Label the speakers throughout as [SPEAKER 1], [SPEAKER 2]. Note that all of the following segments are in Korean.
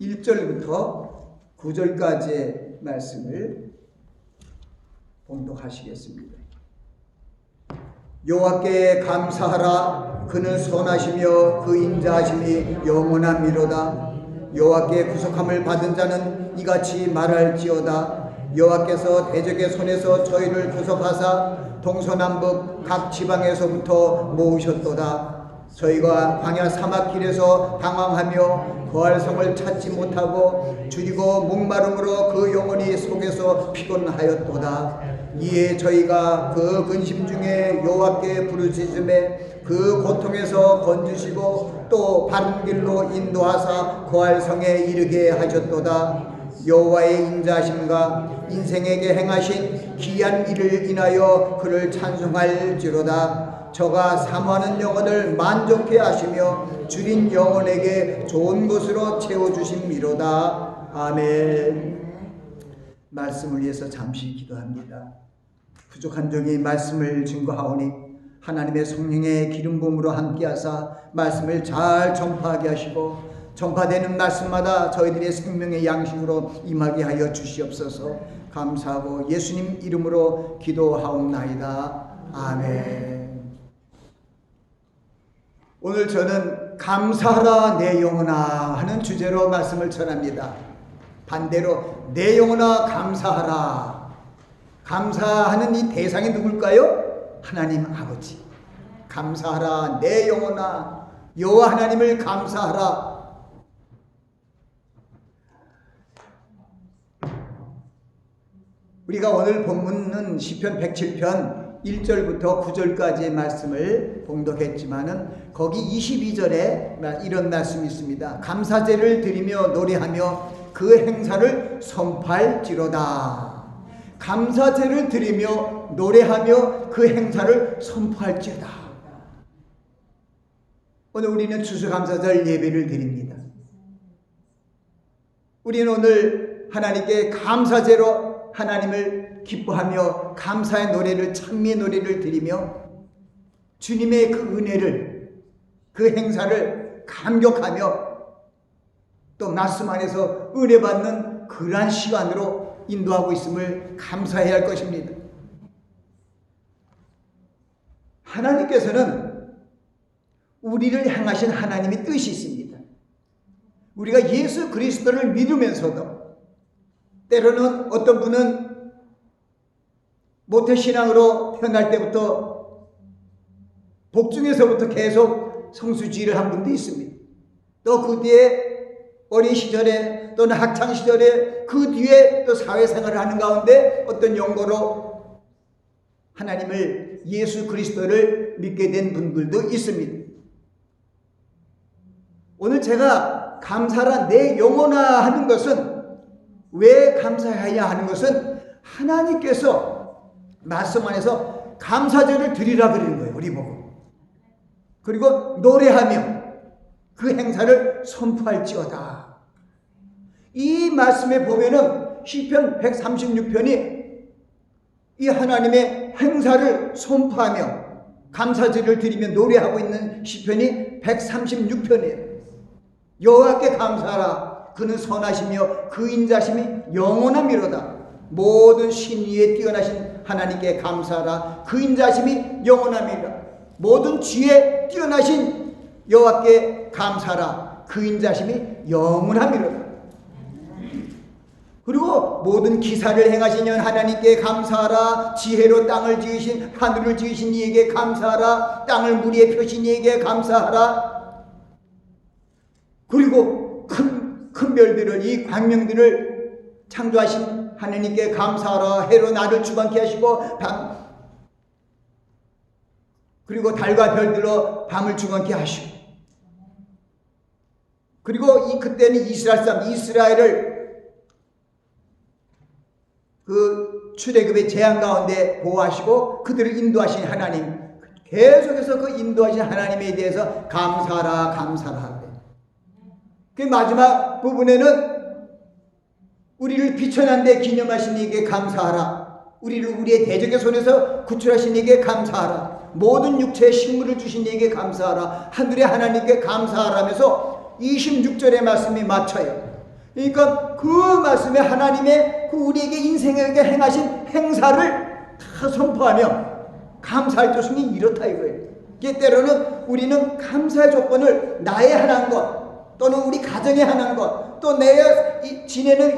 [SPEAKER 1] 1절부터 9절까지의 말씀을 봉독하시겠습니다. 여호와께 감사하라. 그는 선하시며 그 인자하심이 영원함이로다. 여호와께 구속함을 받은 자는 이같이 말할지어다. 여호와께서 대적의 손에서 저희를 구속하사 동서남북 각 지방에서부터 모으셨도다. 저희가 광야 사막길에서 방황하며 거할 성을 찾지 못하고 줄이고 목마름으로 그 영혼이 속에서 피곤하였도다. 이에 저희가 그 근심 중에 여호와께 부르짖음에 그 고통에서 건지시고 또 바른 길로 인도하사 거할 성에 이르게 하셨도다. 여호와의 인자하심과 인생에게 행하신 귀한 일을 인하여 그를 찬송할지로다. 저가 사모하는 영혼을 만족해 하시며 줄인 영혼에게 좋은 것으로 채워주심이로다. 아멘. 말씀을 위해서 잠시 기도합니다. 부족한 종이 말씀을 증거하오니 하나님의 성령의 기름 부음으로 함께하사 말씀을 잘 전파하게 하시고 전파되는 말씀마다 저희들의 생명의 양식으로 임하게 하여 주시옵소서. 감사하고 예수님 이름으로 기도하옵나이다. 아멘. 오늘 저는 감사하라 내 영혼아 하는 주제로 말씀을 전합니다. 반대로 내 영혼아 감사하라. 감사하는 이 대상이 누굴까요? 하나님 아버지. 감사하라 내 영혼아. 여호와 하나님을 감사하라. 우리가 오늘 본문은 시편 107편 1절부터 9절까지의 말씀을 봉독했지만은 거기 22절에 이런 말씀이 있습니다. 감사제를 드리며 노래하며 그 행사를 선포할지로다. 감사제를 드리며 노래하며 그 행사를 선포할지로다. 오늘 우리는 추수감사절 예배를 드립니다. 우리는 오늘 하나님께 감사제로 하나님을 기뻐하며 감사의 노래를, 찬미의 노래를 드리며 주님의 그 은혜를, 그 행사를 감격하며 또 말씀 안에서 은혜 받는 그러한 시간으로 인도하고 있음을 감사해야 할 것입니다. 하나님께서는 우리를 향하신 하나님의 뜻이 있습니다. 우리가 예수 그리스도를 믿으면서도 때로는 어떤 분은 모태신앙으로 태어날 때부터 복중에서부터 계속 성수주의를 한 분도 있습니다. 또 그 뒤에 어린 시절에 또는 학창시절에 그 뒤에 또 사회생활을 하는 가운데 어떤 연고로 하나님을 예수 그리스도를 믿게 된 분들도 있습니다. 오늘 제가 감사라 내 영혼아 하는 것은 왜 감사해야 하는 것은 하나님께서 말씀 안에서 감사제를 드리라 그러는 거예요. 우리 보고. 그리고 노래하며 그 행사를 선포할지어다. 이 말씀에 보면은 시편 136편이 이 하나님의 행사를 선포하며 감사제를 드리며 노래하고 있는 시편이 136편이에요. 여호와께 감사하라. 그는 선하시며 그 인자심이 영원함이로다. 모든 신위에 뛰어나신 하나님께 감사하라. 그 인자심이 영원함이라. 모든 지혜에 뛰어나신 여호와께 감사하라. 그 인자심이 영원함이로다. 그리고 모든 기사를 행하신 하나님께 감사하라. 지혜로 땅을 지으신 하늘을 지으신 이에게 감사하라. 땅을 물 위에 펴신 이에게 감사하라. 그리고 큰 별들을, 이 광명들을 창조하신 하나님께 감사하라. 해로 나를 주관케 하시고 그리고 달과 별들로 밤을 주관케 하시고, 그리고 그때는 이스라엘 사람 이스라엘을 그 출애굽의 재앙 가운데 보호하시고 그들을 인도하신 하나님, 계속해서 그 인도하신 하나님에 대해서 감사하라 감사하라. 그 마지막 부분에는 우리를 비천한 데 기념하신 이에게 감사하라. 우리를 우리의 대적의 손에서 구출하신 이에게 감사하라. 모든 육체의 식물을 주신 이에게 감사하라. 하늘의 하나님께 감사하라면서 26절의 말씀이 맞춰요. 그러니까 그 말씀에 하나님의 그 우리에게 인생에게 행하신 행사를 다 선포하며 감사할 조성이 이렇다 이거예요. 이게 때로는 우리는 감사의 조건을 나의 하나인 것, 또는 우리 가정의 하나인 것, 또 내가 지내는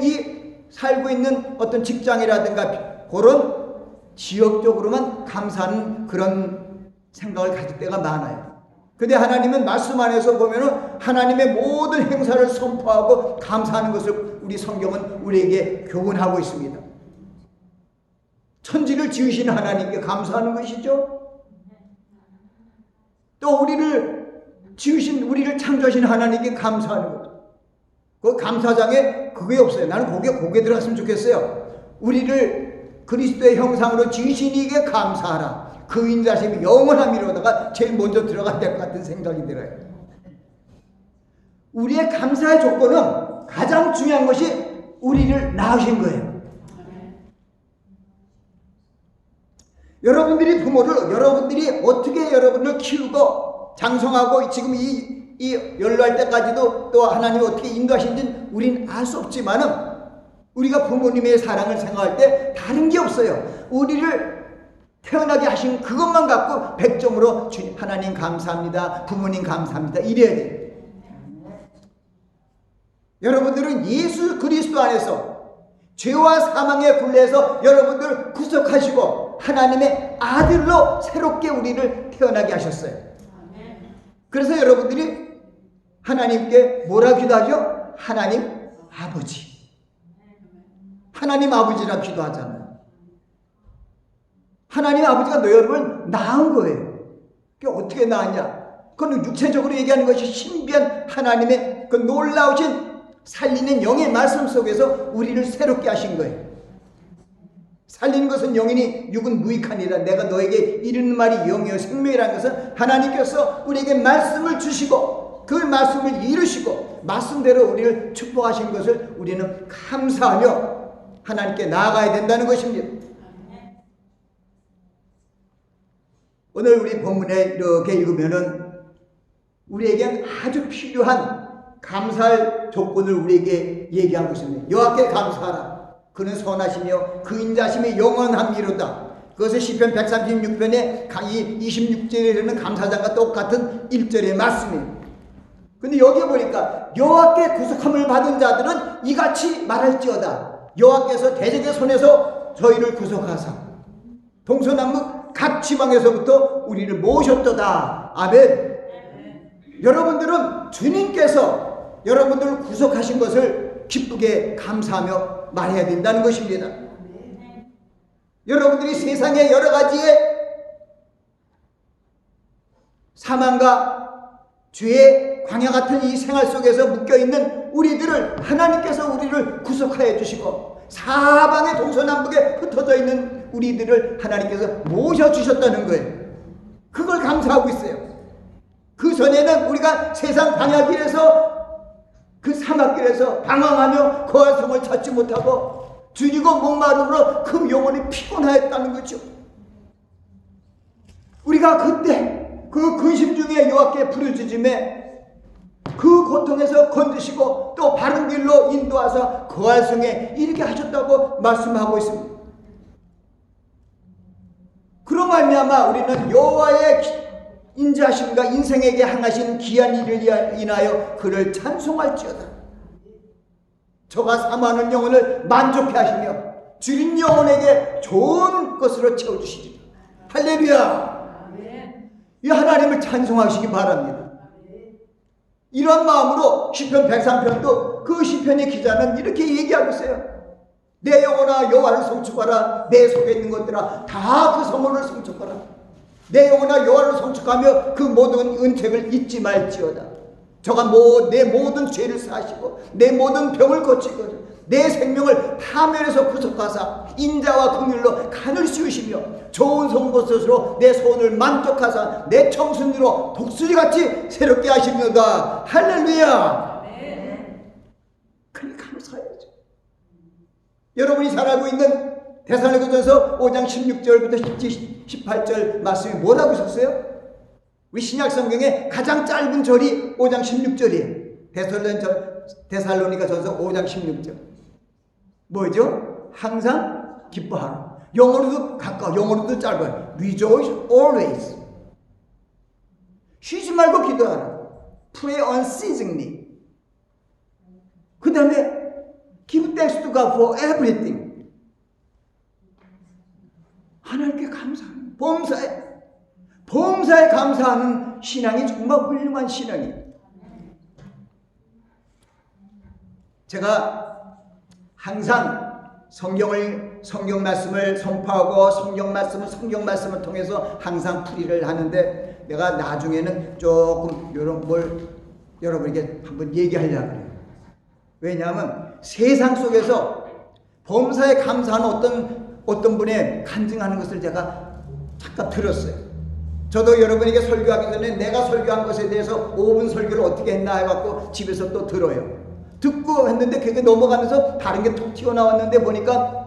[SPEAKER 1] 살고 있는 어떤 직장이라든가 그런 지역적으로만 감사하는 그런 생각을 가질 때가 많아요. 근데 하나님은 말씀 안에서 보면은 하나님의 모든 행사를 선포하고 감사하는 것을 우리 성경은 우리에게 교훈하고 있습니다. 천지를 지으신 하나님께 감사하는 것이죠. 또 우리를 창조하신 하나님께 감사하는 것. 그 감사장에 그게 없어요. 나는 거기에 들어갔으면 좋겠어요. 우리를 그리스도의 형상으로 지으신 이에게 감사하라. 그 인자심이 영원함이로다가 제일 먼저 들어가야 될 것 같은 생각이 들어요. 우리의 감사의 조건은 가장 중요한 것이 우리를 낳으신 거예요. 여러분들이 어떻게 여러분을 키우고 장성하고 지금 이 연로할 때까지도 또 하나님이 어떻게 인도하신지는 우린 알 수 없지만은 우리가 부모님의 사랑을 생각할 때 다른 게 없어요. 우리를 태어나게 하신 그것만 갖고 100점으로 하나님 감사합니다. 부모님 감사합니다. 이래야 돼요. 여러분들은 예수 그리스도 안에서 죄와 사망의 굴레에서 여러분들을 구속하시고 하나님의 아들로 새롭게 우리를 태어나게 하셨어요. 그래서 여러분들이 하나님께 뭐라 기도하죠? 하나님 아버지. 하나님 아버지라 기도하잖아요. 하나님 아버지가 너 여러분을 낳은 거예요. 그게 어떻게 낳았냐? 그건 육체적으로 얘기하는 것이 신비한 하나님의 그 놀라우신 살리는 영의 말씀 속에서 우리를 새롭게 하신 거예요. 살리는 것은 영이니 육은 무익하니라. 내가 너에게 이르는 말이 영이요 생명이라는 것은 하나님께서 우리에게 말씀을 주시고 그 말씀을 이루시고 말씀대로 우리를 축복하신 것을 우리는 감사하며 하나님께 나아가야 된다는 것입니다. 오늘 우리 본문에 이렇게 읽으면은 우리에게 아주 필요한 감사할 조건을 우리에게 얘기하고 있습니다. 여호와께 감사하라. 그는 선하시며 그 인자심이 영원함이로다. 그것은 시편 136편의 26절에는 감사장과 똑같은 1절의 말씀이에요. 근데 여기 보니까 여호와께 구속함을 받은 자들은 이같이 말할지어다. 여호와께서 대적의 손에서 저희를 구속하사 동서남북 각 지방에서부터 우리를 모으셨도다. 아멘. 여러분들은 주님께서 여러분들을 구속하신 것을 기쁘게 감사하며 말해야 된다는 것입니다. 여러분들이 세상의 여러 가지의 사망과 죄의 광야 같은 이 생활 속에서 묶여있는 우리들을 하나님께서 우리를 구속하여 주시고 사방의 동서남북에 흩어져 있는 우리들을 하나님께서 모셔주셨다는 거예요. 그걸 감사하고 있어요. 그 전에는 우리가 세상 광야길에서 그 사막길에서 방황하며 거할 성을 찾지 못하고 줄이고 목마름으로 그 영혼이 피곤하였다는 거죠. 우리가 그때 그 근심 중에 여호와께 부르짖음에 그 고통에서 건지시고 또 바른 길로 인도하사 거할 성에 이르게 하셨다고 말씀하고 있습니다. 그로 말미암아 우리는 여호와의 인자하심과 인생에게 행하신 귀한 일을 인하여 그를 찬송할지어다. 저가 사모하는 영혼을 만족해 하시며 주인 영혼에게 좋은 것으로 채워주시리라. 할렐루야. 이 하나님을 찬송하시기 바랍니다. 이런 마음으로 시편 103편도 그 시편의 기자는 이렇게 얘기하고 있어요. 내 영혼아 여호와를 송축하라. 내 속에 있는 것들아 다 그 성호를 송축하라. 내 영혼아 여호와를 송축하며 그 모든 은택을 잊지 말지어다. 저가 내 모든 죄를 사하시고 내 모든 병을 고치고 내 생명을 파멸에서 구속하사 인자와 긍휼로 간을 씌우시며 좋은 송곳으로 내 소원을 만족하사 내 청순으로 독수리같이 새롭게 하십니다. 할렐루야. 그래 감사해야죠. 여러분이 잘 알고 있는 데살로니가전서 5장 16절부터 18절 말씀이 뭐라고 있었어요? 우리 신약 성경의 가장 짧은 절이 5장 16절이에요. 데살로니가전서 5장 16절. 뭐죠? 항상 기뻐하라. 영어로도 가까워, 영어로도 짧아요. Rejoice always. 쉬지 말고 기도하라. Pray unceasingly. 그 다음에 Give thanks to God for everything. 하나님께 감사하는 범사에 감사하는 신앙이 정말 훌륭한 신앙이에요. 제가 항상 성경 말씀을 선포하고 성경 말씀을 통해서 항상 풀이를 하는데, 내가 나중에는 조금 이런 걸 여러분에게 한번 얘기하려고 해요. 왜냐하면 세상 속에서 범사에 감사하는 어떤 분의 간증하는 것을 제가 잠깐 들었어요. 저도 여러분에게 설교하기 전에 내가 설교한 것에 대해서 5분 설교를 어떻게 했나 해갖고 집에서 또 들어요. 듣고 했는데 그게 넘어가면서 다른 게 톡 튀어나왔는데 보니까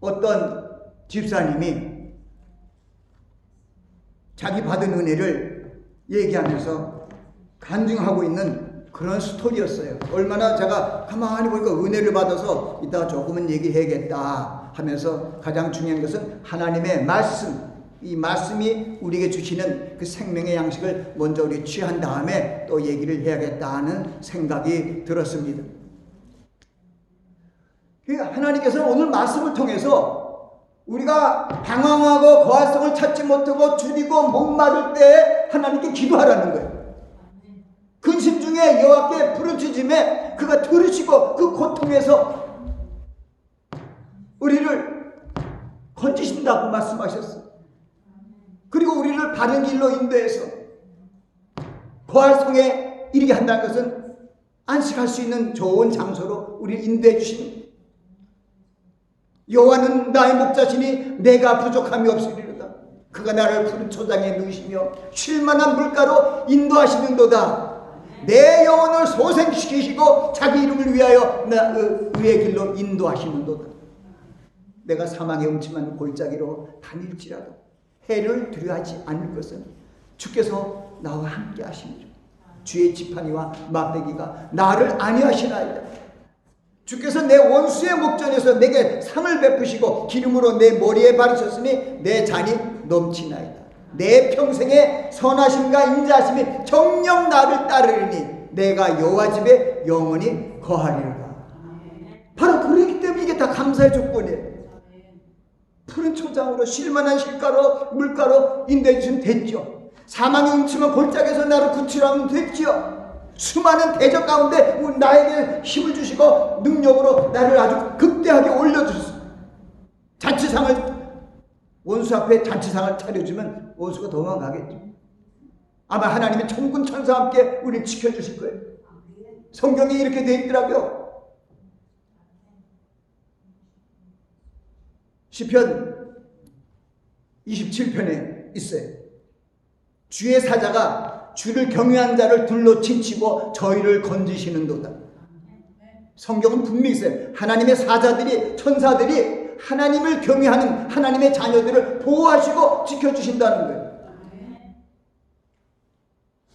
[SPEAKER 1] 어떤 집사님이 자기 받은 은혜를 얘기하면서 간증하고 있는 그런 스토리였어요. 얼마나 제가 가만히 보니까 은혜를 받아서 이따가 조금은 얘기해야겠다 하면서, 가장 중요한 것은 하나님의 말씀, 이 말씀이 우리에게 주시는 그 생명의 양식을 먼저 우리 취한 다음에 또 얘기를 해야겠다 하는 생각이 들었습니다. 하나님께서는 오늘 말씀을 통해서 우리가 방황하고 거할성을 찾지 못하고 줄이고 목마를 때 하나님께 기도하라는 거예요. 근심 중에 여호와께 부르짖음에 그가 들으시고 그 고통에서 우리를 건지신다고 말씀하셨어요. 그리고 우리를 바른 길로 인도해서 거할성에 이르게 한다는 것은 안식할 수 있는 좋은 장소로 우리를 인도해 주시는 거예요. 여호와는 나의 목자시니 내가 부족함이 없으리로다. 그가 나를 푸른 초장에 누시며 쉴만한 물가로 인도하시는도다. 내 영혼을 소생시키시고 자기 이름을 위하여 의의 길로 인도하시는도다. 내가 사망의 음침한 골짜기로 다닐지라도 해를 두려워하지 않을 것은 주께서 나와 함께 하심이라. 주의 지팡이와 막대기가 나를 안위하시나이다. 주께서 내 원수의 목전에서 내게 상을 베푸시고 기름으로 내 머리에 바르셨으니 내 잔이 넘치나이다. 내 평생의 선하심과 인자하심이 정녕 나를 따르리니 내가 여호와 집에 영원히 거하리로다. 바로 그렇기 때문에 이게 다 감사의 조건이에요. 푸른 초장으로 쉴만한 실가로 물가로 인도해 주시면 됐죠. 사망의 음침한 골짜기에서 나를 구출하면 됐죠. 수많은 대적 가운데 나에게 힘을 주시고 능력으로 나를 아주 극대하게 올려주셨어요. 원수 앞에 잔치상을 차려주면 원수가 도망가겠죠. 아마 하나님의 천군 천사와 함께 우리를 지켜주실 거예요. 성경에 이렇게 되어 있더라고요. 시편 27편에 있어요. 주의 사자가 주를 경외한 자를 둘로 친치고 저희를 건지시는도다. 성경은 분명히 있어요. 하나님의 사자들이, 천사들이 하나님을 경외하는 하나님의 자녀들을 보호하시고 지켜주신다는 거예요.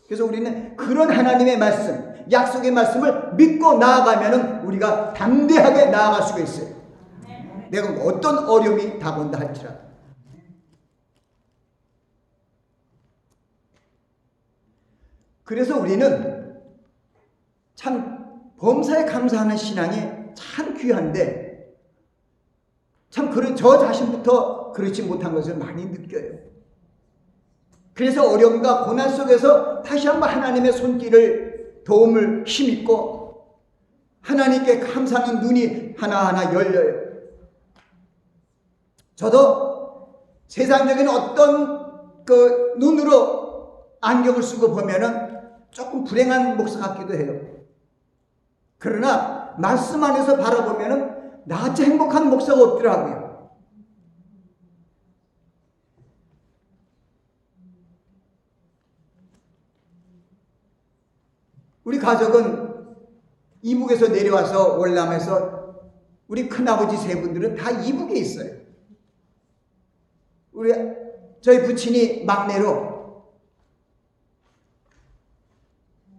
[SPEAKER 1] 그래서 우리는 그런 하나님의 말씀, 약속의 말씀을 믿고 나아가면 우리가 담대하게 나아갈 수가 있어요. 내가 어떤 어려움이 다가온다 할지라도. 그래서 우리는 참 범사에 감사하는 신앙이 참 귀한데, 참 저 자신부터 그렇지 못한 것을 많이 느껴요. 그래서 어려움과 고난 속에서 다시 한번 하나님의 손길을, 도움을 힘입고 하나님께 감사하는 눈이 하나하나 열려요. 저도 세상적인 어떤 그 눈으로 안경을 쓰고 보면은 조금 불행한 목사 같기도 해요. 그러나 말씀 안에서 바라보면은 나같이 행복한 목사가 없더라고요. 우리 가족은 이북에서 내려와서 월남에서 우리 큰아버지 세 분들은 다 이북에 있어요. 우리 저희 부친이 막내로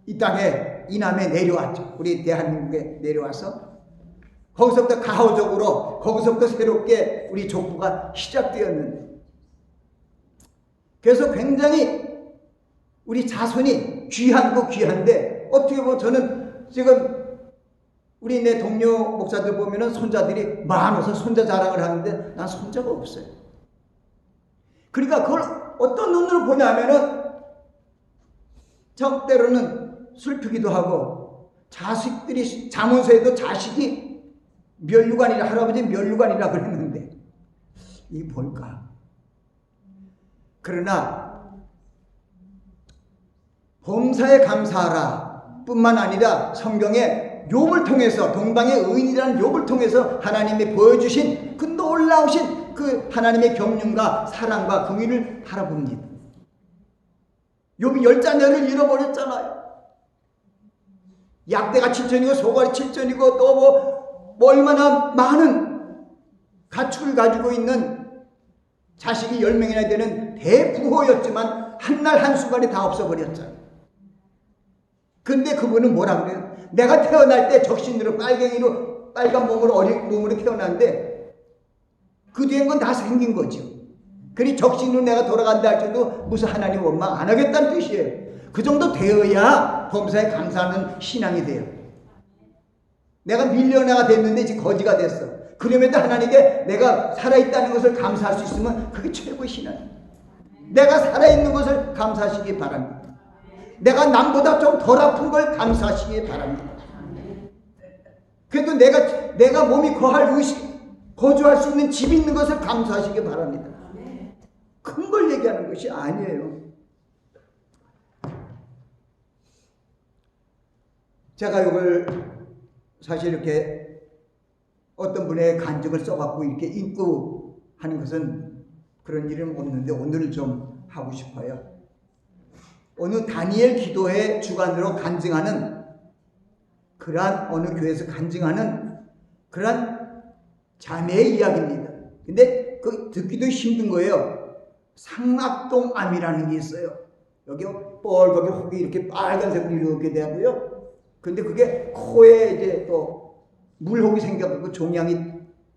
[SPEAKER 1] 이 땅에 이남에 내려왔죠. 우리 대한민국에 내려와서 거기서부터 가호적으로 거기서부터 새롭게 우리 족보가 시작되었는데, 그래서 굉장히 우리 자손이 귀하고 귀한데, 어떻게 보면 저는 지금 우리 내 동료 목사들 보면은 손자들이 많아서 손자 자랑을 하는데 난 손자가 없어요. 그러니까 그걸 어떤 눈으로 보냐면은 때로는 슬프기도 하고, 자식들이 자문서에도 자식이 멸류관이라, 할아버지 멸류관이라 그랬는데 이게 뭘까? 그러나 범사에 감사하라 뿐만 아니라 성경에 욥을 통해서, 동방의 의인이라는 욥을 통해서 하나님이 보여주신 그 놀라우신 그 하나님의 경륜과 사랑과 긍휼을 바라봅니다. 욥이 10자녀를 잃어버렸잖아요. 약대가 7천이고 소갈이 7천이고 또 뭐 얼마나 많은 가축을 가지고 있는 자식이 10명이나 되는 대부호였지만 한날 한순간에 다 없어버렸잖아요. 근데 그분은 뭐라 그래요? 내가 태어날 때 적신으로 빨갱이로 빨간 몸으로 어린 몸으로 태어났는데 그 뒤엔 건 다 생긴 거죠. 그리 적신으로 내가 돌아간다 할지도 무슨 하나님 원망 안 하겠다는 뜻이에요. 그 정도 되어야 범사에 감사하는 신앙이 돼요. 내가 밀려나가 됐는데 지금 거지가 됐어. 그럼에도 하나님께 내가 살아있다는 것을 감사할 수 있으면 그게 최고의 신앙이에요. 내가 살아있는 것을 감사하시기 바랍니다. 내가 남보다 좀 덜 아픈 걸 감사하시기 바랍니다. 그래도 내가 몸이 거주할 수 있는 집 있는 것을 감사하시기 바랍니다. 큰 걸 얘기하는 것이 아니에요. 제가 이걸 사실 이렇게 어떤 분의 간증을 써갖고 이렇게 읽고 하는 것은 그런 일은 없는데 오늘 좀 하고 싶어요. 어느 다니엘 기도회 주관으로 간증하는 그러한 어느 교회에서 간증하는 그러한 자매의 이야기입니다. 근데 그 듣기도 힘든 거예요. 상악동암이라는 게 있어요. 여기 뻘겋게 혹이 이렇게 빨간색으로 이렇게 되고요. 근데 그게 코에 이제 또 물혹이 생겨갖고 종양이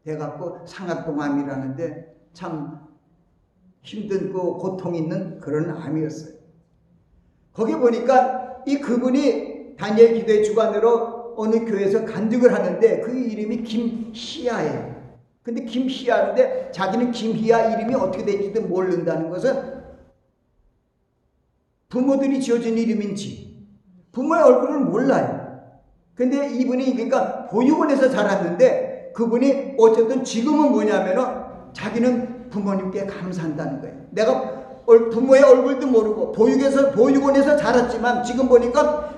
[SPEAKER 1] 돼갖고 상악동암이라는데 참 힘든 그 고통 있는 그런 암이었어요. 거기 보니까 이 그분이 다니엘 기도의 주관으로 어느 교회에서 간증을 하는데 그 이름이 김희아예요. 근데 김희아인데 자기는 김희아 이름이 어떻게 되는지도 모른다는 것은 부모들이 지어준 이름인지 부모의 얼굴을 몰라요. 근데 이분이 그러니까 보육원에서 자랐는데 그분이 어쨌든 지금은 뭐냐면은 자기는 부모님께 감사한다는 거예요. 내가 부모의 얼굴도 모르고 보육원에서 자랐지만 지금 보니까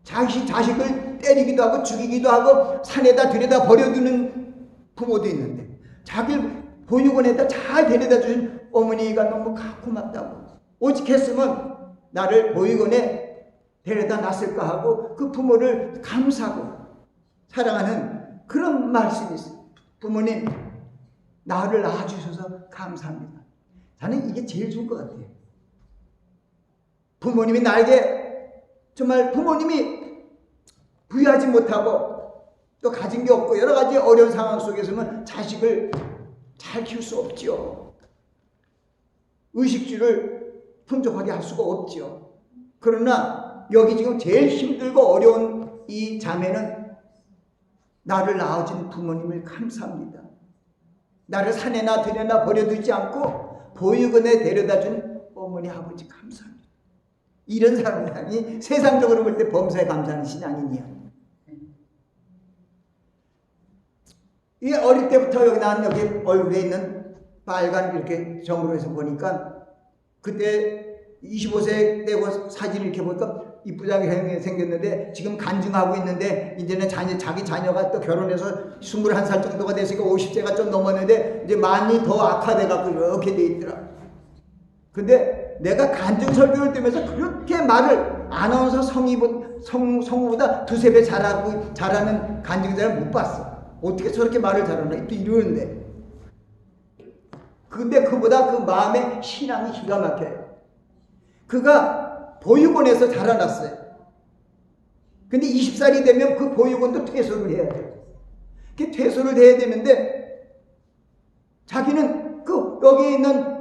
[SPEAKER 1] 자식을 때리기도 하고 죽이기도 하고 산에다 들여다 버려두는 부모도 있는데 자기를 보육원에다 잘 데려다 주신 어머니가 너무 고맙다고, 오직 했으면 나를 보육원에 데려다 놨을까 하고 그 부모를 감사하고 사랑하는 그런 말씀이 있어요. 부모님 나를 낳아주셔서 감사합니다. 저는 이게 제일 좋은 것 같아요. 부모님이 나에게 정말 부모님이 부유하지 못하고 또 가진 게 없고 여러 가지 어려운 상황 속에서는 자식을 잘 키울 수 없죠. 의식주를 풍족하게 할 수가 없죠. 그러나 여기 지금 제일 힘들고 어려운 이 자매는 나를 낳아준 부모님을 감사합니다. 나를 산에나 들여나 버려두지 않고 보육원에 데려다준 어머니 아버지 감사합니다. 이런 사람이 세상적으로 볼 때 범사에 감사하는 신앙인이야. 이 어릴 때부터 여기 얼굴에 있는 빨간 이렇게 점으로 해서 보니까 그때 25세 되고 사진을 이렇게 보니까 이쁘장하게 생겼는데 지금 간증하고 있는데 이제는 자기 자녀가 또 결혼해서 21살 정도가 됐으니까 50세가 좀 넘었는데 이제 많이 더 악화돼갖고 이렇게 돼 있더라. 근데 내가 간증 설교를 들으면서 그렇게 말을 아나운서 성우보다 두세 배 잘하는 간증자를 못 봤어. 어떻게 저렇게 말을 잘하나 또 이러는데 근데 그보다 그 마음의 신앙이 기가 막혀요. 그가 보육원에서 자라났어요. 근데 20살이 되면 그 보육원도 퇴소를 해야 돼요. 그 퇴소를 해야 되는데 자기는 그 여기 있는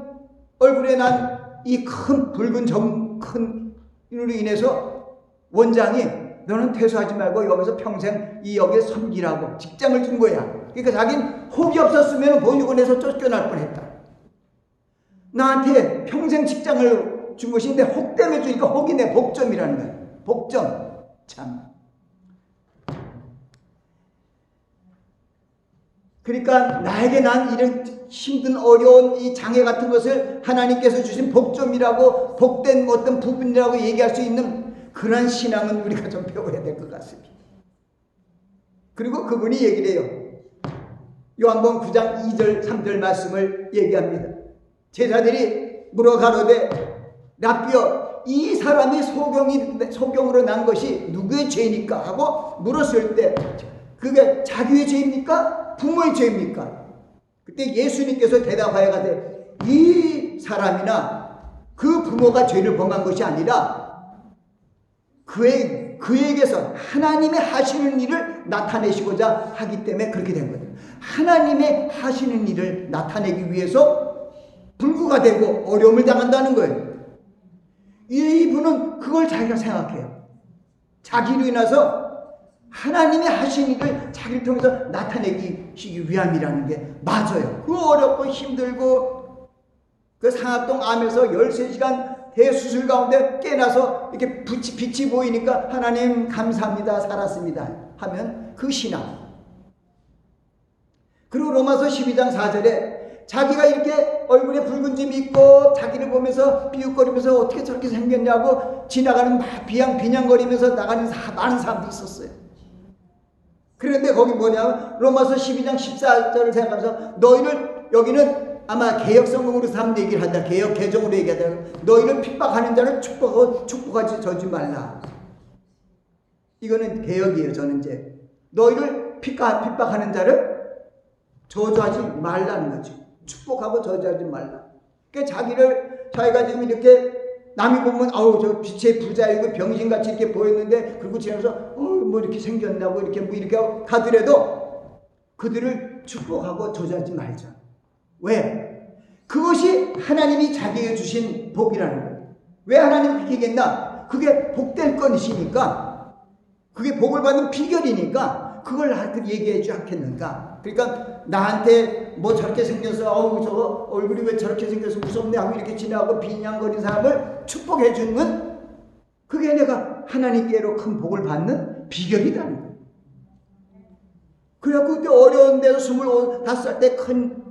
[SPEAKER 1] 얼굴에 난 이 큰 붉은 큰 이로 인해서 원장이 너는 퇴소하지 말고 여기서 평생 이 역에 섬기라고 직장을 준 거야. 그러니까 자기는 혹이 없었으면 보육원에서 쫓겨날 뻔했다. 나한테 평생 직장을 준 것인데 혹 때문에 주니까 혹이 내 복점이라는 거야. 복점. 참. 그러니까 나에게 난 이런 힘든 어려운 이 장애 같은 것을 하나님께서 주신 복점이라고 복된 어떤 부분이라고 얘기할 수 있는 그런 신앙은 우리가 좀 배워야 될 것 같습니다. 그리고 그분이 얘기를 해요. 요한복음 9장 2절 3절 말씀을 얘기합니다. 제자들이 물어 가로되 라삐여 이 사람이 소경으로 난 것이 누구의 죄입니까? 하고 물었을 때 그게 자기의 죄입니까? 부모의 죄입니까? 그때 예수님께서 대답하여 가되 이 사람이나 그 부모가 죄를 범한 것이 아니라 그에게서 하나님의 하시는 일을 나타내시고자 하기 때문에 그렇게 된 거예요. 하나님의 하시는 일을 나타내기 위해서 불구가 되고 어려움을 당한다는 거예요. 이분은 그걸 자기가 생각해요. 자기로 인해서 하나님의 하신 일을 자기를 통해서 나타내기 위함이라는 게 맞아요. 그 어렵고 힘들고 그 상암동 암에서 13시간 대수술 가운데 깨나서 이렇게 빛이 보이니까 하나님 감사합니다 살았습니다 하면 그 신앙. 그리고 로마서 12장 4절에 자기가 이렇게 얼굴에 붉은 점이 있고 자기를 보면서 비웃거리면서 어떻게 저렇게 생겼냐고 지나가는 비냥거리면서 나가는 많은 사람도 있었어요. 그런데 거기 뭐냐면 로마서 12장 14절을 생각하면서 너희를 여기는 아마 개혁성경으로 삼 얘기를 한다. 개정으로 얘기하다. 너희를 핍박하는 자를 축복하지 저지 말라. 이거는 개혁이에요. 저는 이제 너희를 핍박하는 자를 저주하지 말라는 거죠. 축복하고 저주하지 말라. 그러니까 자기가 지금 이렇게 남이 보면 아우 저 빛의 부자이고 병신같이 이렇게 보였는데 그리고 지나서 뭐 이렇게 생겼나고 이렇게 뭐 이렇게 가더라도 그들을 축복하고 저주하지 말자. 왜? 그것이 하나님이 자기에게 주신 복이라는 거예요. 왜 하나님이 그렇게 얘기했나? 그게 복될 것이니까 그게 복을 받는 비결이니까 그걸 나한테 얘기해 주지 않겠는가? 그러니까 나한테 뭐 저렇게 생겨서 어우 저거 얼굴이 왜 저렇게 생겨서 무섭네 하고 이렇게 지나가고 비냥거리는 사람을 축복해 주는 그게 내가 하나님께로 큰 복을 받는 비결이라는 거예요. 그래갖고 그때 어려운 데서 25살 때 큰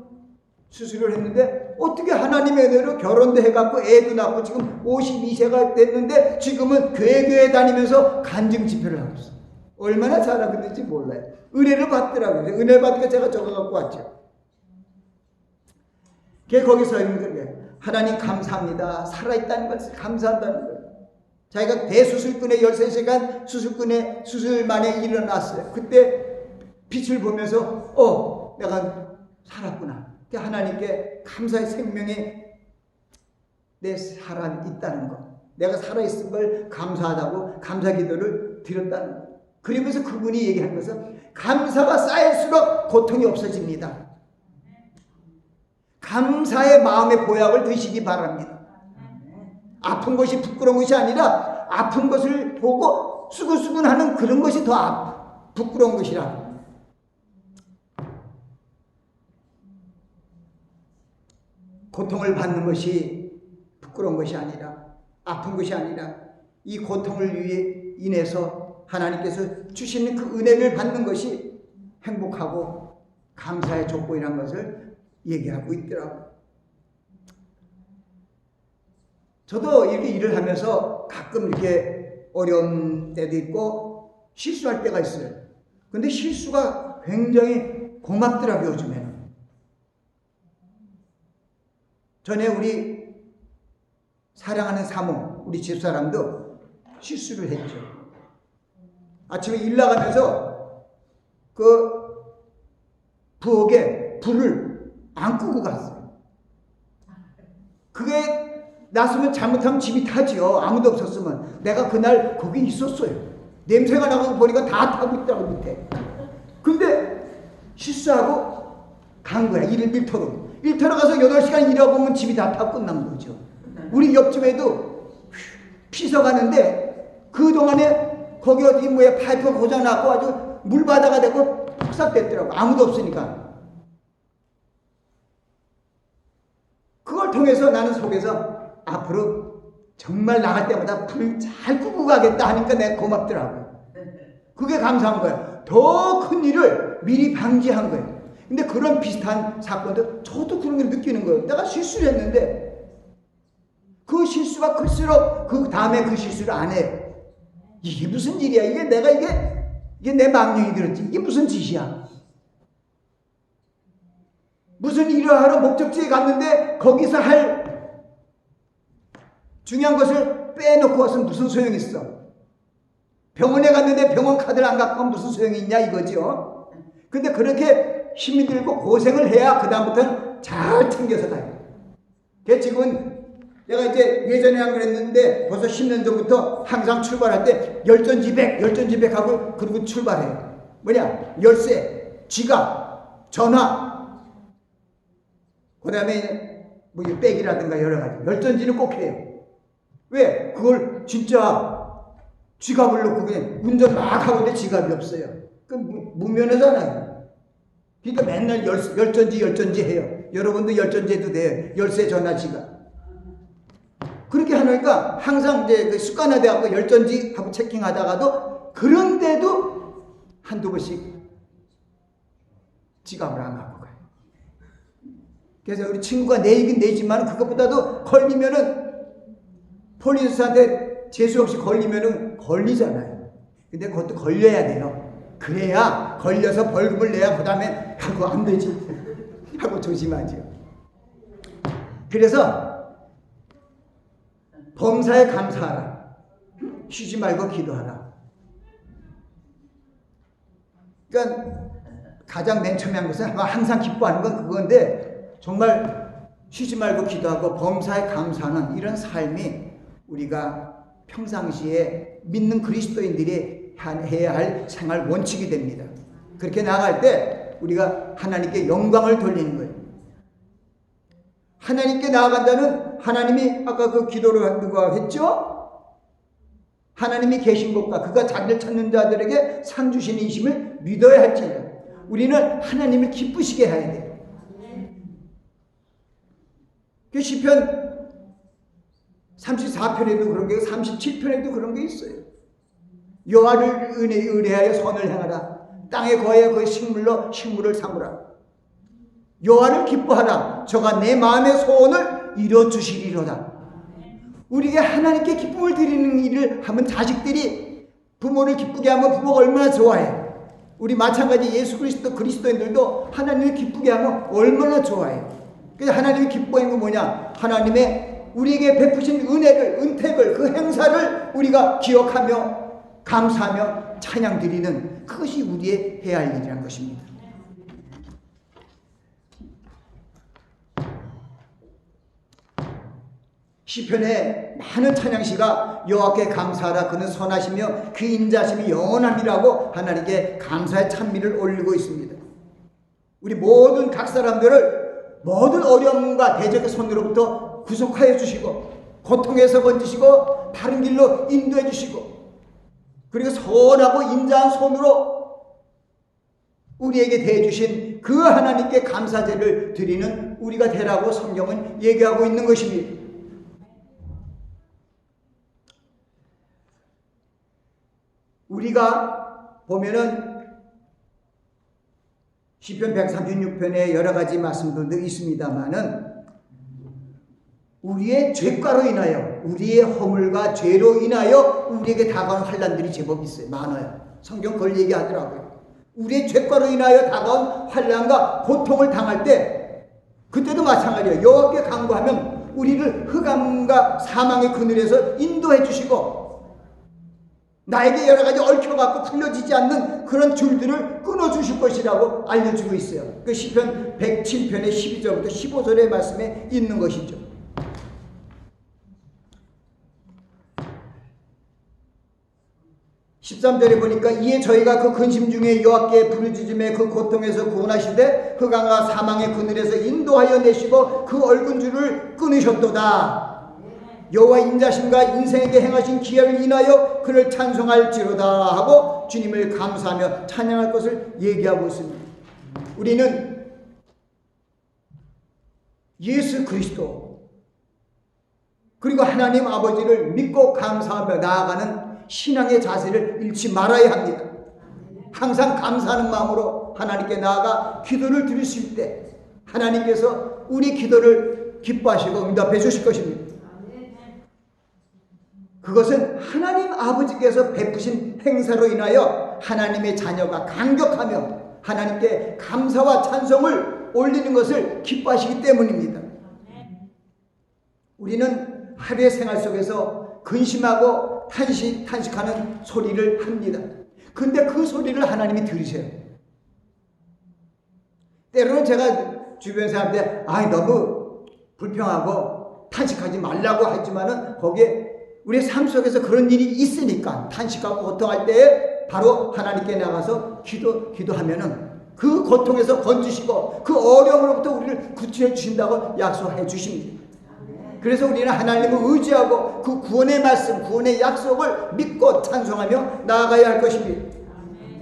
[SPEAKER 1] 수술을 했는데 어떻게 하나님의 은혜로 결혼도 해갖고 애도 낳고 지금 52세가 됐는데 지금은 교회 다니면서 간증 집회를 하고 있어요. 얼마나 잘하고 있는지 몰라요. 은혜를 받더라고요. 은혜를 받으니까 제가 저거 갖고 왔죠. 거기서 있는 거예요. 하나님 감사합니다. 살아있다는 것을 감사한다는 거예요. 자기가 대수술근에 13시간 수술만에 일어났어요. 그때 빛을 보면서 내가 살았구나. 하나님께 감사의 생명에 내 사람이 있다는 것. 내가 살아있은 걸 감사하다고 감사 기도를 드렸다는 것. 그러면서 그분이 얘기한 것은 감사가 쌓일수록 고통이 없어집니다. 감사의 마음의 보약을 드시기 바랍니다. 아픈 것이 부끄러운 것이 아니라 아픈 것을 보고 수근수근하는 그런 것이 더 부끄러운 것이라. 고통을 받는 것이 부끄러운 것이 아니라 아픈 것이 아니라 이 고통을 인해서 하나님께서 주시는 그 은혜를 받는 것이 행복하고 감사의 조건이라는 것을 얘기하고 있더라고요. 저도 이렇게 일을 하면서 가끔 이렇게 어려운 때도 있고 실수할 때가 있어요. 근데 실수가 굉장히 고맙더라고요, 요즘에는. 전에 우리 사랑하는 사모, 우리 집사람도 실수를 했죠. 아침에 일 나가면서 그 부엌에 불을 안 끄고 갔어요. 그게 났으면 잘못하면 집이 타지요. 아무도 없었으면. 내가 그날 거기 있었어요. 냄새가 나고 보니까 다 타고 있더라고 밑에. 근데 실수하고 간 거야. 일터로. 일터로 가서 8시간 일하고 오면 집이 다 타고 끝난 거죠. 우리 옆집에도 피서 가는데 그동안에 거기 어디 뭐야 파이프 고장났고 아주 물바다가 되고 폭삭됐더라고. 아무도 없으니까. 그걸 통해서 나는 속에서 앞으로 정말 나갈 때마다 불을 잘 끄고 가겠다 하니까 내가 고맙더라고요. 그게 감사한 거예요. 더 큰 일을 미리 방지한 거예요. 근데 그런 비슷한 사건도 저도 그런 걸 느끼는 거예요. 내가 실수를 했는데 그 실수가 클수록 그 다음에 그 실수를 안 해요. 이게 무슨 일이야? 이게 내 망령이 들었지. 이게 무슨 짓이야? 무슨 일을 하러 목적지에 갔는데 거기서 할 중요한 것을 빼놓고 와서 무슨 소용이 있어? 병원에 갔는데 병원 카드를 안 갖고 가면 무슨 소용이 있냐 이거죠. 근데 그렇게 힘이 들고 고생을 해야 그 다음부터는 잘 챙겨서 가요. 그래서 지금 내가 이제 예전에 안 그랬는데 벌써 10년 전부터 항상 출발할 때 열전지백 하고 그리고 출발해요. 뭐냐? 열쇠, 지갑, 전화, 그 다음에 뭐 백이라든가 여러 가지. 열전지는 꼭 해요. 왜? 그걸 진짜 지갑을 놓고 그냥 운전 막 하고 있는데 지갑이 없어요. 그럼 무면허잖아요. 그러니까 맨날 열전지 해요. 여러분도 열전지 해도 돼요. 열쇠, 전화, 지갑. 그렇게 하니까 항상 이제 그 습관화돼갖고 열전지 하고 체킹하다가도 그런데도 한두 번씩 지갑을 안 갖고 가요. 그래서 우리 친구가 내긴 내지만 그것보다도 걸리면은 폴리스한테 재수 없이 걸리면은 걸리잖아요. 근데 그것도 걸려야 돼요. 그래야 걸려서 벌금을 내야 그 다음에 하고 안 되지 하고 조심하죠. 그래서 범사에 감사하라. 쉬지 말고 기도하라. 그러니까 가장 맨 처음에 한 것은 항상 기뻐하는 건 그건데 정말 쉬지 말고 기도하고 범사에 감사하는 이런 삶이 우리가 평상시에 믿는 그리스도인들이 해야 할 생활 원칙이 됩니다. 그렇게 나아갈 때 우리가 하나님께 영광을 돌리는 거예요. 하나님께 나아간다는 하나님이 아까 그 기도를 누가 했죠? 하나님이 계신 곳과 그가 자기를 찾는 자들에게 상 주시는 이심을 믿어야 할지니라. 우리는 하나님을 기쁘시게 해야 돼요. 그 시편 34편에도 그런 게 37편에도 그런 게 있어요. 여호와를 의뢰하여 선을 행하라. 땅에 거하여 그의 식물을 삼으라. 여호와를 기뻐하라. 저가 내 마음의 소원을 이뤄주시리로다. 우리에게 하나님께 기쁨을 드리는 일을 하면 자식들이 부모를 기쁘게 하면 부모가 얼마나 좋아해. 우리 마찬가지 예수 그리스도 그리스도인들도 하나님을 기쁘게 하면 얼마나 좋아해. 그래서 하나님이 기뻐하는 건 뭐냐? 하나님의 우리에게 베푸신 은혜를, 은택을, 그 행사를 우리가 기억하며 감사하며 찬양 드리는 그것이 우리의 해야 할 일이라는 것입니다. 시편에 많은 찬양시가 여호와께 감사하라. 그는 선하시며 그 인자심이 영원함이라고 하나님께 감사의 찬미를 올리고 있습니다. 우리 모든 각 사람들을 모든 어려움과 대적의 손으로부터 구속하여 주시고 고통에서 건지시고 바른 길로 인도해 주시고 그리고 선하고 인자한 손으로 우리에게 대해주신 그 하나님께 감사제를 드리는 우리가 되라고 성경은 얘기하고 있는 것입니다. 우리가 보면은 시편 136편에 여러 가지 말씀들도 있습니다만은 우리의 죄과로 인하여 우리의 허물과 죄로 인하여 우리에게 다가온 환난들이 제법 있어요. 많아요. 성경 그걸 얘기하더라고요. 우리의 죄과로 인하여 다가온 환난과 고통을 당할 때 그때도 마찬가지예요. 여호와께 간구하면 우리를 흑암과 사망의 그늘에서 인도해 주시고 나에게 여러 가지 얽혀갖고 풀려지지 않는 그런 줄들을 끊어주실 것이라고 알려주고 있어요. 그 시편 107편의 12절부터 15절의 말씀에 있는 것이죠. 13절에 보니까 이에 저희가 그 근심 중에 여호와께 부르짖음에 그 고통에서 구원하시되 흑암과 사망의 그늘에서 인도하여 내시고 그 얼굴 줄을 끊으셨도다. 여호와 인자심과 인생에게 행하신 기약을 인하여 그를 찬송할지로다 하고 주님을 감사하며 찬양할 것을 얘기하고 있습니다. 우리는 예수 그리스도 그리고 하나님 아버지를 믿고 감사하며 나아가는 신앙의 자세를 잃지 말아야 합니다. 항상 감사하는 마음으로 하나님께 나아가 기도를 드리실 때 하나님께서 우리 기도를 기뻐하시고 응답해 주실 것입니다. 그것은 하나님 아버지께서 베푸신 행사로 인하여 하나님의 자녀가 감격하며 하나님께 감사와 찬송을 올리는 것을 기뻐하시기 때문입니다. 우리는 하루의 생활 속에서 근심하고 탄식하는 소리를 합니다. 근데 그 소리를 하나님이 들으세요. 때로는 제가 주변 사람들한테 너무 불평하고 탄식하지 말라고 하지만은 거기에 우리 삶 속에서 그런 일이 있으니까 탄식하고 고통할 때에 바로 하나님께 나가서 기도하면은 그 고통에서 건지시고 그 어려움으로부터 우리를 구출해 주신다고 약속해 주십니다. 그래서 우리는 하나님을 의지하고 그 구원의 말씀, 구원의 약속을 믿고 찬송하며 나아가야 할 것입니다.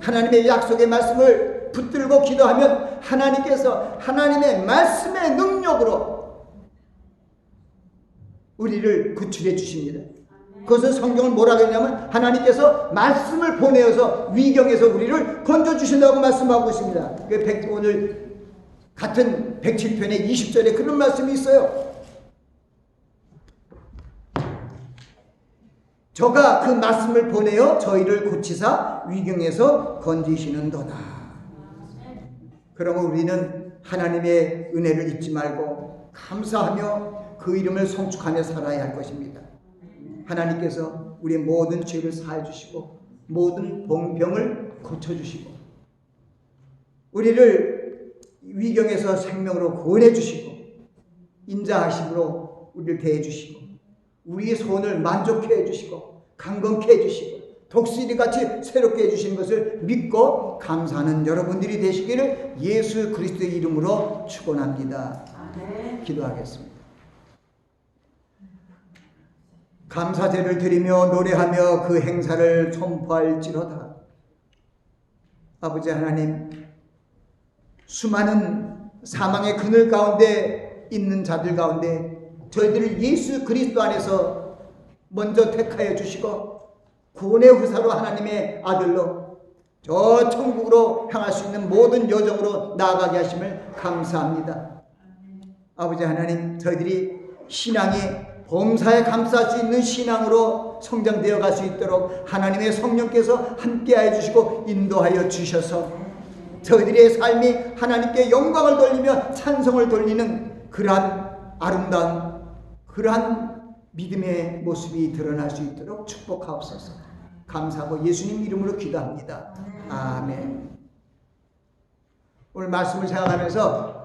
[SPEAKER 1] 하나님의 약속의 말씀을 붙들고 기도하면 하나님께서 하나님의 말씀의 능력으로 우리를 구출해 주십니다. 그것은 성경을 뭐라고 했냐면 하나님께서 말씀을 보내어서 위경에서 우리를 건져주신다고 말씀하고 있습니다. 오늘 같은 107편의 20절에 그런 말씀이 있어요. 저가 그 말씀을 보내어 저희를 고치사 위경에서 건지시는도다. 그러면 우리는 하나님의 은혜를 잊지 말고 감사하며 그 이름을 송축하며 살아야 할 것입니다. 하나님께서 우리의 모든 죄를 사해 주시고 모든 병을 고쳐 주시고 우리를 위경에서 생명으로 구원해 주시고 인자하심으로 우리를 대해 주시고 우리의 소원을 만족해 해주시고 강건케 해주시고 독수리같이 새롭게 해주시는 것을 믿고 감사하는 여러분들이 되시기를 예수 그리스도의 이름으로 축원합니다. 기도하겠습니다. 감사제를 드리며 노래하며 그 행사를 선포할지로다. 아버지 하나님, 수많은 사망의 그늘 가운데 있는 자들 가운데 저희들을 예수 그리스도 안에서 먼저 택하여 주시고 구원의 후사로 하나님의 아들로 저 천국으로 향할 수 있는 모든 여정으로 나아가게 하심을 감사합니다. 아버지 하나님, 저희들이 신앙이 범사에 감싸할 수 있는 신앙으로 성장되어 갈 수 있도록 하나님의 성령께서 함께하여 주시고 인도하여 주셔서 저희들의 삶이 하나님께 영광을 돌리며 찬송을 돌리는 그러한 아름다운 그러한 믿음의 모습이 드러날 수 있도록 축복하옵소서. 감사하고 예수님 이름으로 기도합니다. 아멘. 오늘 말씀을 생각하면서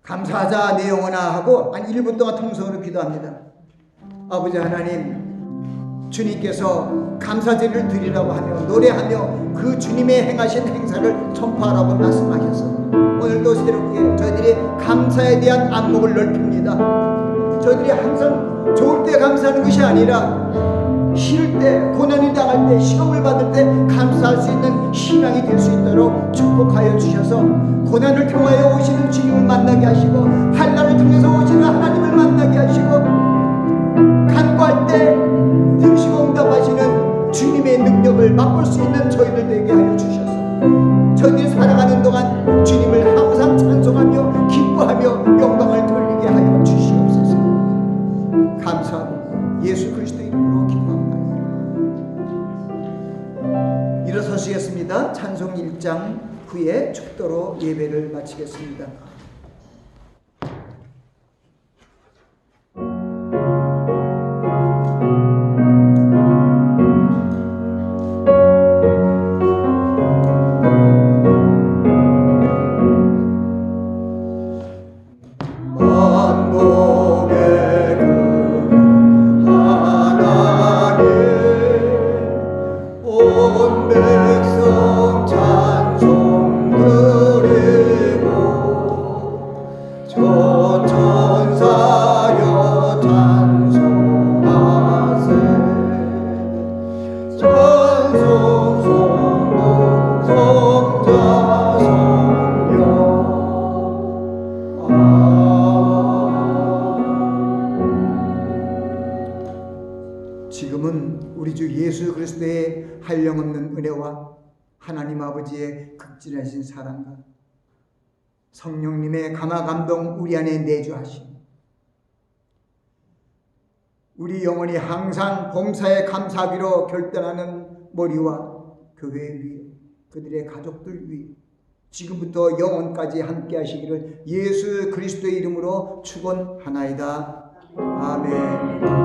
[SPEAKER 1] 감사하자 내 영혼아 하고 한 1분 동안 통성으로 기도합니다. 아버지 하나님, 주님께서 감사제를 드리라고 하며 노래하며 그 주님의 행하신 행사를 선포하라고 말씀하셔서 오늘도 새롭게 저희들이 감사에 대한 안목을 넓힙니다. 저희들이 항상 좋을 때 감사하는 것이 아니라 싫을 때, 고난을 당할 때, 시험을 받을 때 감사할 수 있는 신앙이 될 수 있도록 축복하여 주셔서 고난을 통하여 오시는 주님을 만나게 하시고 환난을 통해서 오시는 하나님을 만나게 하시고 간구할 때 들으시고 응답하시는 주님의 능력을 맛볼 수 있는 저희들 되게 하여 주셔서 저희들이 살아가는 동안 주님을 항상 찬송하며 기뻐하며 영광을 돌리게 하여 주시옵소서. 감사하고 예수 그리스도 이름으로 기도합니다. 일어서시겠습니다. 찬송 1장 후에 축도로 예배를 마치겠습니다.
[SPEAKER 2] 오
[SPEAKER 1] 지금은 우리 주 예수 그리스도의 한량없는 은혜와 하나님 아버지의 극진하신 사랑과 성령님의 감화 감동 우리 안에 내주하심, 우리 영혼이 항상 범사에 감사하기로 결단하는 머리와 교회 위에 그들의 가족들 위에 지금부터 영원까지 함께 하시기를 예수 그리스도의 이름으로 축원하나이다. 아멘.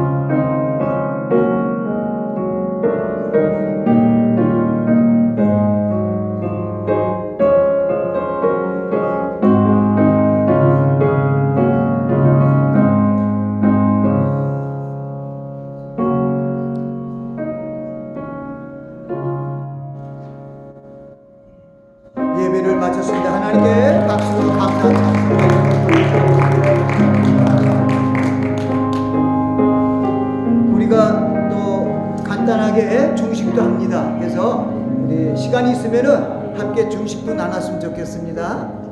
[SPEAKER 1] 예배를 마쳤습니다. 하나님께 박수로 감사합니다. 우리가 또 간단하게 중식도 합니다. 그래서 우리 시간이 있으면은 함께 중식도 나눴으면 좋겠습니다.